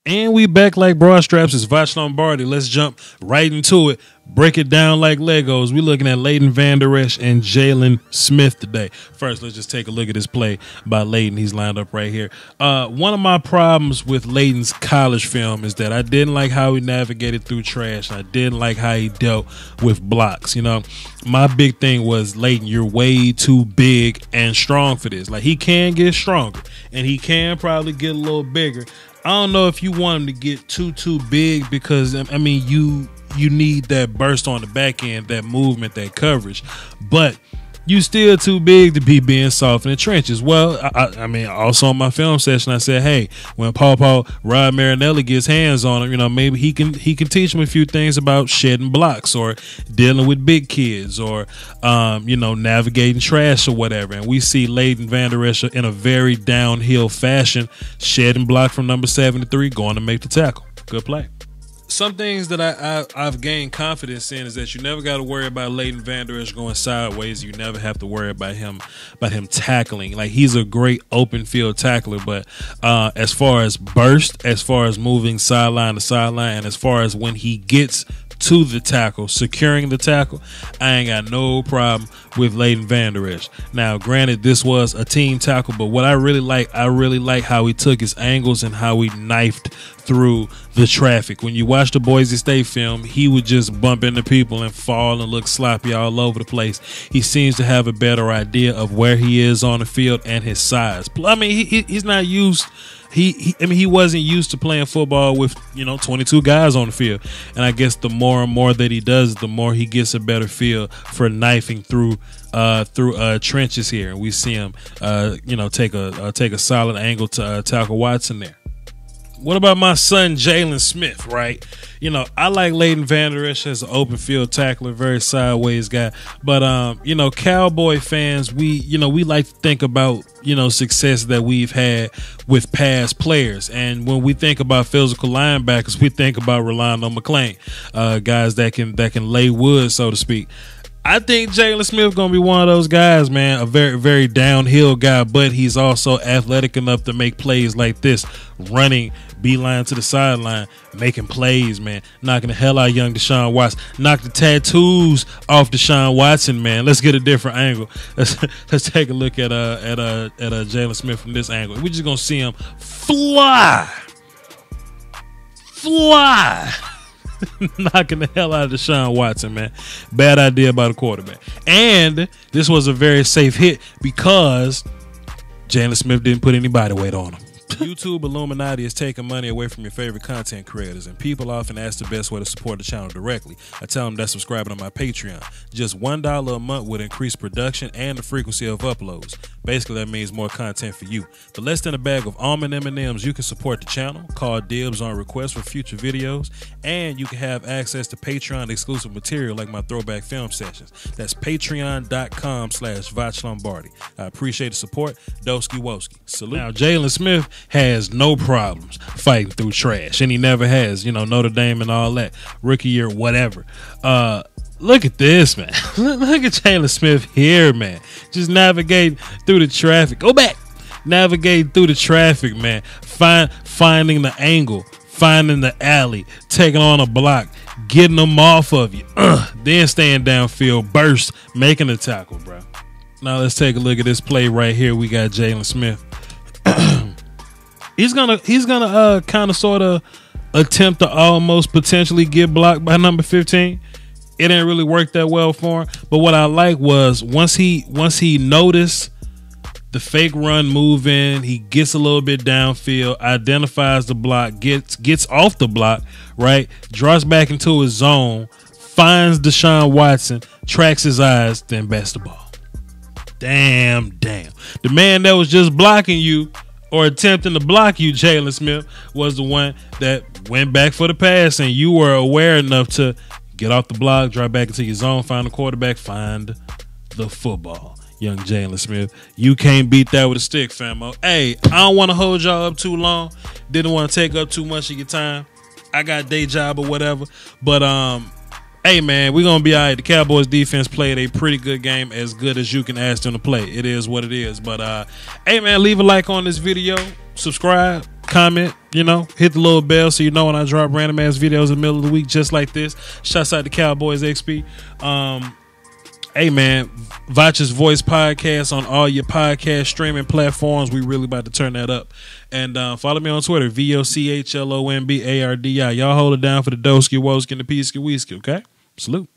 And we back like broad straps. It's Voch Lombardi. Let's jump right into it. Break it down like Legos. We're looking at Leighton, Vander, Esch, and Jaylon Smith today. First, let's just take a look at this play by Leighton. He's lined up right here. One of my problems with Leighton's college film is that I didn't like how he navigated through trash. I didn't like how he dealt with blocks. You know, my big thing was, Leighton, you're way too big and strong for this. Like, he can get stronger, and he can probably get a little bigger. I don't know if you want him to get too big, because I mean you need that burst on the back end, that movement, that coverage, but you still too big to be being soft in the trenches. Well, I mean, also on my film session, I said, hey, when Rod Marinelli gets hands on him, you know, maybe he can teach him a few things about shedding blocks or dealing with big kids or, you know, navigating trash or whatever. And we see Leighton, Vander, Esch in a very downhill fashion, shedding block from number 73, going to make the tackle. Good play. Some things that I've gained confidence in is that you never got to worry about Leighton Vander Esch going sideways. You never have to worry about him tackling. Like, he's a great open field tackler, but as far as burst, as far as moving sideline to sideline, and as far as when he gets to the tackle, securing the tackle, I ain't got no problem with Leighton Vander Esch. Now, granted, this was a team tackle, but what I really like how he took his angles and how he knifed through the traffic. When you watch the Boise State film, he would just bump into people and fall and look sloppy all over the place. He seems to have a better idea of where he is on the field and his size. I mean, he's not used. He wasn't used to playing football with, you know, 22 guys on the field. And I guess the more and more that he does, the more he gets a better feel for knifing through trenches here. And we see him, you know, take a solid angle to tackle Watson there. What about my son, Jaylon Smith, right? You know, I like Leighton Vander Esch as an open field tackler, very sideways guy. But, you know, Cowboy fans, we like to think about, you know, success that we've had with past players. And when we think about physical linebackers, we think about Rolando McClain, guys that can lay wood, so to speak. I think Jaylon Smith gonna be one of those guys, man. A very, very downhill guy, but he's also athletic enough to make plays like this, running beeline to the sideline, making plays, man. Knocking the hell out of young Deshaun Watson. Knock the tattoos off Deshaun Watson, man. Let's get a different angle. Let's take a look at Jaylon Smith from this angle. We're just gonna see him fly. Knocking the hell out of Deshaun Watson, man. Bad idea by the quarterback. And this was a very safe hit because Jaylon Smith didn't put any body weight on him. YouTube Illuminati is taking money away from your favorite content creators, and people often ask the best way to support the channel directly. I tell them that's subscribing to my Patreon. Just $1 a month would increase production and the frequency of uploads. Basically, that means more content for you. For less than a bag of almond M&Ms, you can support the channel, call dibs on requests for future videos, and you can have access to Patreon exclusive material like my throwback film sessions. That's patreon.com/Voch Lombardi. I appreciate the support. Doski Woski. Salute. Now, Jaylon Smith has no problems fighting through trash, and he never has. You know, Notre Dame and all that. Rookie year, whatever. Look at this, man. Look at Jaylon Smith here, man. Just navigating through the traffic. Go back. Navigating through the traffic, man. Finding the angle, finding the alley, taking on a block, getting them off of you. Then staying downfield, burst, making a tackle, bro. Now let's take a look at this play right here. We got Jaylon Smith. He's gonna kind of sort of attempt to almost potentially get blocked by number 15. It didn't really work that well for him. But what I like was once he noticed the fake run moving, he gets a little bit downfield, identifies the block, gets off the block, right? Draws back into his zone, finds Deshaun Watson, tracks his eyes, then bats the ball. Damn. The man that was just blocking you or attempting to block you, Jaylon Smith, was the one that went back for the pass, and you were aware enough to get off the block, drive back into your zone, find the quarterback, find the football. Young Jaylon Smith, you can't beat that with a stick, famo. Hey, I don't want to hold y'all up too long. Didn't want to take up too much of your time. I got a day job or whatever. But hey, man, we're going to be all right. The Cowboys defense played a pretty good game, as good as you can ask them to play. It is what it is. But, hey, man, leave a like on this video. Subscribe. comment, hit the little bell so you know when I drop random ass videos in the middle of the week just like this. Shouts out to Cowboys XP. Hey man, Voch's Voice Podcast on all your podcast streaming platforms. We really about to turn that up. And follow me on Twitter, VOCHLOMBARDI. Y'all hold it down for the Doski Woski and the Peasky Weesky, okay? Salute.